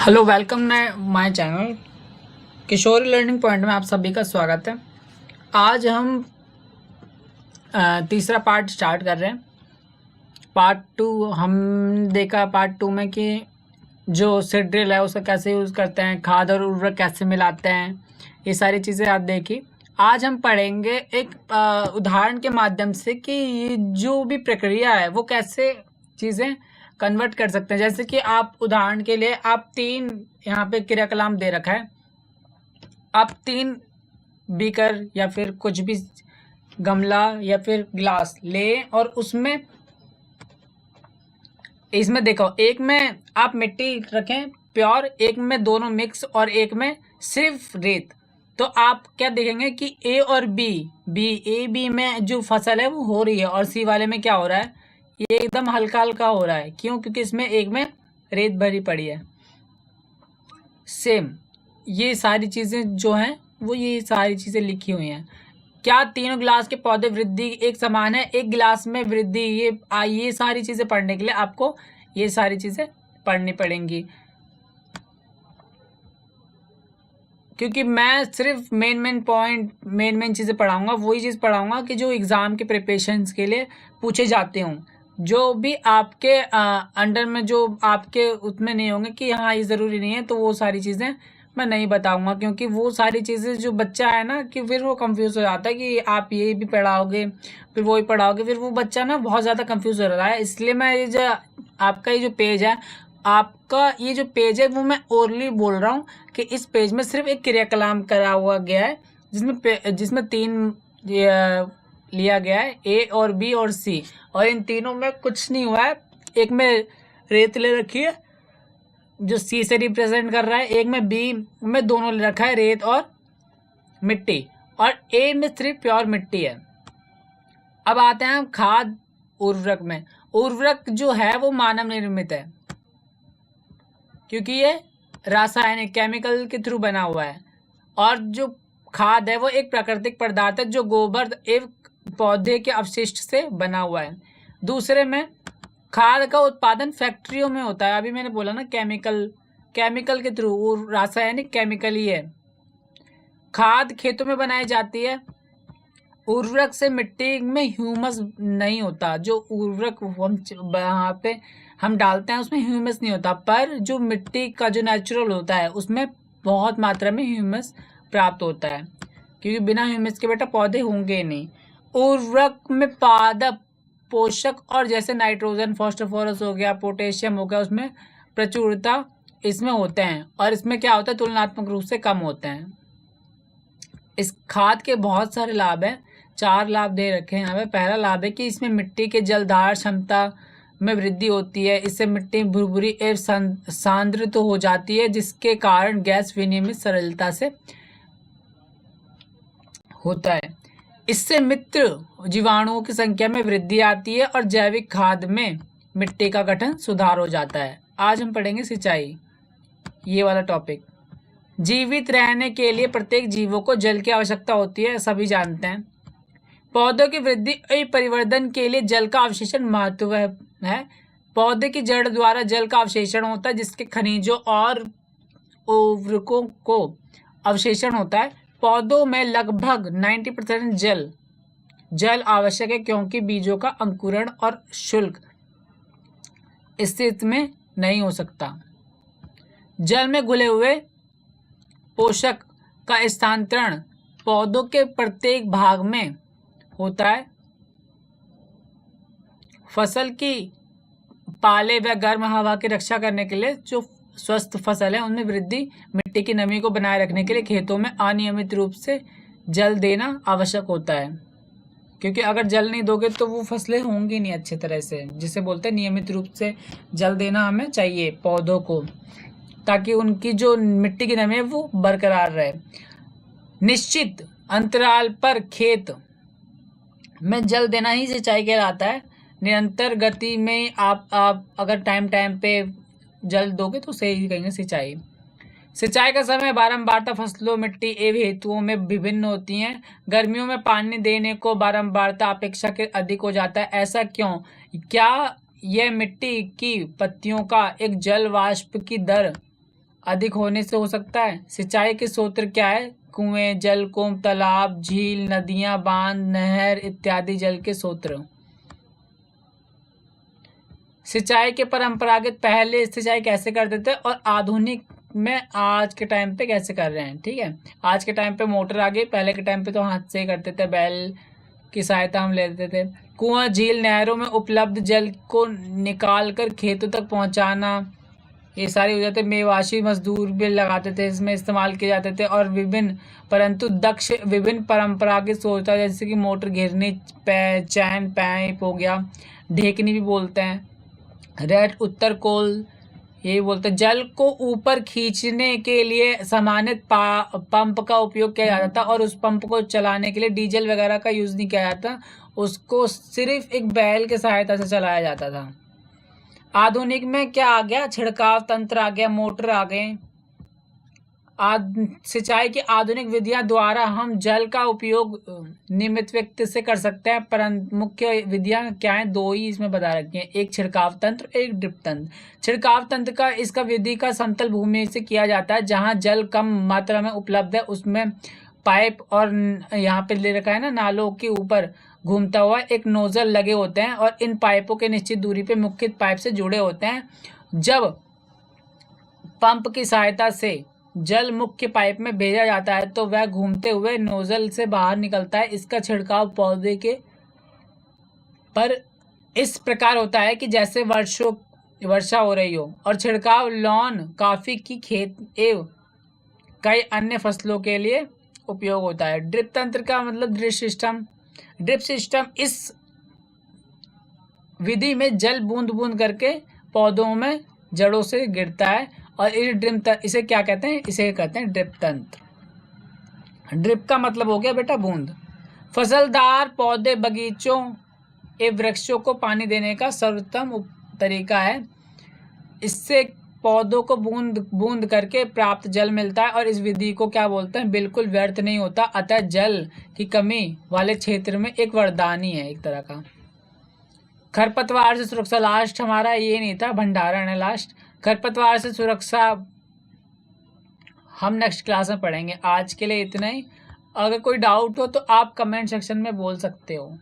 Hello, welcome my channel Kishori learning point में आप सभी का स्वागत है। आज हम तीसरा पार्ट स्टार्ट कर रहे हैं। पार्ट 2 हम देखा पार्ट 2 में कि जो सीड ड्रिल है उसका कैसे यूज़ करते हैं, खाद और उर्वरक कैसे मिलाते हैं, ये सारी चीज़ें आप देखी। आज हम पढ़ेंगे एक उदाहरण के माध्यम से कि ये जो भी प्रक्रिया है वो कैसे चीज़ें कन्वर्ट कर सकते हैं। जैसे कि आप उदाहरण के लिए आप 3 यहाँ पे क्रियाकलाप दे रखा है। आप 3 बीकर या फिर कुछ भी गमला या फिर गिलास ले और उसमें इसमें देखो, एक में आप मिट्टी रखें प्योर, एक में दोनों मिक्स और एक में सिर्फ रेत। तो आप क्या देखेंगे कि ए और बी में जो फसल है वो हो रही है और सी वाले में क्या हो रहा है, ये एकदम हल्का हल्का हो रहा है। क्यों? क्योंकि इसमें एक में रेत भरी पड़ी है। सेम ये सारी चीज़ें जो हैं वो ये सारी चीज़ें लिखी हुई हैं। क्या तीनों गिलास के पौधे वृद्धि एक समान है? एक गिलास में वृद्धि, ये सारी चीज़ें पढ़ने के लिए आपको ये सारी चीज़ें पढ़नी पड़ेंगी, क्योंकि मैं सिर्फ मेन चीज़ें पढ़ाऊँगा। वही चीज़ पढ़ाऊँगा कि जो एग्ज़ाम के प्रिपरेशंस के लिए पूछे जाते हों, जो भी आपके अंडर में जो आपके उसमें नहीं होंगे कि हाँ ये ज़रूरी नहीं है, तो वो सारी चीज़ें मैं नहीं बताऊँगा। क्योंकि वो सारी चीज़ें जो बच्चा है ना कि फिर वो कंफ्यूज हो जाता है कि आप ये भी पढ़ाओगे फिर वो ही पढ़ाओगे, फिर वो बच्चा ना बहुत ज़्यादा कंफ्यूज हो रहा है। इसलिए मैं ये जो आपका ये जो पेज है, आपका ये जो पेज है वो मैं ओरली बोल रहा हूँ कि इस पेज में सिर्फ एक क्रियाकलाप करा हुआ गया है जिसमें 3 लिया गया है, ए और बी और सी, और इन तीनों में कुछ नहीं हुआ है। एक में रेत ले रखी है जो सी से रिप्रेजेंट कर रहा है, एक में बी में दोनों ले रखा है, रेत और मिट्टी, और ए में सिर्फ प्योर मिट्टी है। अब आते हैं हम खाद उर्वरक में। उर्वरक जो है वो मानव निर्मित है क्योंकि ये रासायनिक केमिकल के थ्रू बना हुआ है, और जो खाद है वो एक प्राकृतिक पदार्थ है जो गोबर एवं पौधे के अपशिष्ट से बना हुआ है। दूसरे में खाद का उत्पादन फैक्ट्रियों में होता है। अभी मैंने बोला ना केमिकल के थ्रू, रासायनिक केमिकल ही है। खाद खेतों में बनाई जाती है। उर्वरक से मिट्टी में ह्यूमस नहीं होता। जो उर्वरक हम यहाँ पे हम डालते हैं उसमें ह्यूमस नहीं होता, पर जो मिट्टी का जो नेचुरल होता है उसमें बहुत मात्रा में ह्यूमस प्राप्त होता है, क्योंकि बिना ह्यूमस के बेटा पौधे होंगे नहीं। उर्वरक में पादप पोषक और जैसे नाइट्रोजन, फॉस्फोरस हो गया, पोटेशियम हो गया, उसमें प्रचुरता इसमें होते हैं, और इसमें क्या होता है तुलनात्मक रूप से कम होते हैं। इस खाद के बहुत सारे लाभ हैं, 4 लाभ दे रखे हैं यहाँ पे। पहला लाभ है कि इसमें मिट्टी के जलधारण क्षमता में वृद्धि होती है। इससे मिट्टी भुरभुरी एवं सांद्रित तो हो जाती है, जिसके कारण गैस विनिमय सरलता से होता है। इससे मित्र जीवाणुओं की संख्या में वृद्धि आती है और जैविक खाद में मिट्टी का गठन सुधार हो जाता है। आज हम पढ़ेंगे सिंचाई, ये वाला टॉपिक। जीवित रहने के लिए प्रत्येक जीवों को जल की आवश्यकता होती है, सभी जानते हैं। पौधों की वृद्धि और परिवर्धन के लिए जल का अवशोषण महत्व है। पौधे की जड़ द्वारा जल का अवशोषण होता है, जिसके खनिजों और उर्वरकों को अवशोषण होता है। पौधों में लगभग 90% जल आवश्यक है, क्योंकि बीजों का अंकुरण और शुष्क स्थिति में नहीं हो सकता। जल में घुले हुए पोषक का स्थानांतरण पौधों के प्रत्येक भाग में होता है। फसल की पाले व गर्म हवा की रक्षा करने के लिए जो स्वस्थ फसल है उनमें वृद्धि, मिट्टी की नमी को बनाए रखने के लिए खेतों में अनियमित रूप से जल देना आवश्यक होता है, क्योंकि अगर जल नहीं दोगे तो वो फसलें होंगी नहीं अच्छे तरह से। जिसे बोलते हैं नियमित रूप से जल देना हमें चाहिए पौधों को, ताकि उनकी जो मिट्टी की नमी है वो बरकरार रहे। निश्चित अंतराल पर खेत में जल देना ही सिंचाई कहलाता है। निरंतर गति में आप अगर टाइम पे जल दोगे तो सही कहेंगे सिंचाई। सिंचाई का समय बारंबारता फसलों, मिट्टी एवं हेतुओं में विभिन्न होती हैं। गर्मियों में पानी देने को बारंबारता अपेक्षा के अधिक हो जाता है। ऐसा क्यों? क्या यह मिट्टी की पत्तियों का एक जल वाष्प की दर अधिक होने से हो सकता है। सिंचाई के स्रोत क्या है? कुएं, जलकुंभ, तालाब, झील, नदियां, बांध, नहर इत्यादि जल के स्रोत। सिंचाई के परंपरागत पहले सिंचाई कैसे करते थे और आधुनिक में आज के टाइम पे कैसे कर रहे हैं, ठीक है। आज के टाइम पे मोटर आ गई, पहले के टाइम पे तो हाथ से ही करते थे, बैल की सहायता हम लेते थे। कुआं, झील, नहरों में उपलब्ध जल को निकाल कर खेतों तक पहुंचाना, ये सारी हो जाते। मेवाशी मजदूर भी लगाते थे, इसमें इस्तेमाल किए जाते थे। और विभिन्न परंपरागत सोचता जैसे कि मोटर, घिरनी, चैन पाइप हो गया, ढेकनी भी बोलते हैं, रेड उत्तर कोल यही बोलते हैं। जल को ऊपर खींचने के लिए सामान्य पंप का उपयोग किया जाता था और उस पंप को चलाने के लिए डीजल वगैरह का यूज नहीं किया जाता, उसको सिर्फ एक बैल के सहायता से चलाया जाता था। आधुनिक में क्या आ गया? छिड़काव तंत्र आ गया, मोटर आ गए। सिंचाई की आधुनिक विधियां द्वारा हम जल का उपयोग नियमित व्यक्ति से कर सकते हैं, परंतु मुख्य विधियां क्या हैं? दो ही इसमें बता रखी हैं, एक छिड़काव तंत्र, एक ड्रिप तंत्र। छिड़काव तंत्र का इसका विधि का समतल भूमि से किया जाता है, जहां जल कम मात्रा में उपलब्ध है, उसमें पाइप और यहाँ पे ले रखा है ना, नालों के ऊपर घूमता हुआ एक नोजल लगे होते हैं और इन पाइपों के निश्चित दूरी पे मुख्य पाइप से जुड़े होते हैं। जब पंप की सहायता से जल मुख्य पाइप में भेजा जाता है तो वह घूमते हुए नोजल से बाहर निकलता है। इसका छिड़काव पौधे के पर इस प्रकार होता है कि जैसे वर्षा हो रही हो, और छिड़काव लॉन, कॉफी की खेत एवं कई अन्य फसलों के लिए उपयोग होता है। ड्रिप तंत्र का मतलब ड्रिप सिस्टम। ड्रिप सिस्टम इस विधि में जल बूंद बूंद करके पौधों में जड़ों से गिरता है और इसे क्या कहते हैं? इसे कहते हैं ड्रिप तंत्र। ड्रिप का मतलब हो गया बेटा बूंद। फसलदार पौधे, बगीचों एवं वृक्षों को पानी देने का सर्वोत्तम तरीका है। इससे पौधों को बूंद बूंद करके प्राप्त जल मिलता है और इस विधि को क्या बोलते हैं? बिल्कुल व्यर्थ नहीं होता, अतः जल की कमी वाले क्षेत्र में एक वरदान ही है एक तरह का। खरपतवार से सुरक्षा, लास्ट हमारा ये नहीं था, भंडारण है लास्ट। खरपतवार से सुरक्षा हम नेक्स्ट क्लास में पढ़ेंगे। आज के लिए इतना ही। अगर कोई डाउट हो तो आप कमेंट सेक्शन में बोल सकते हो।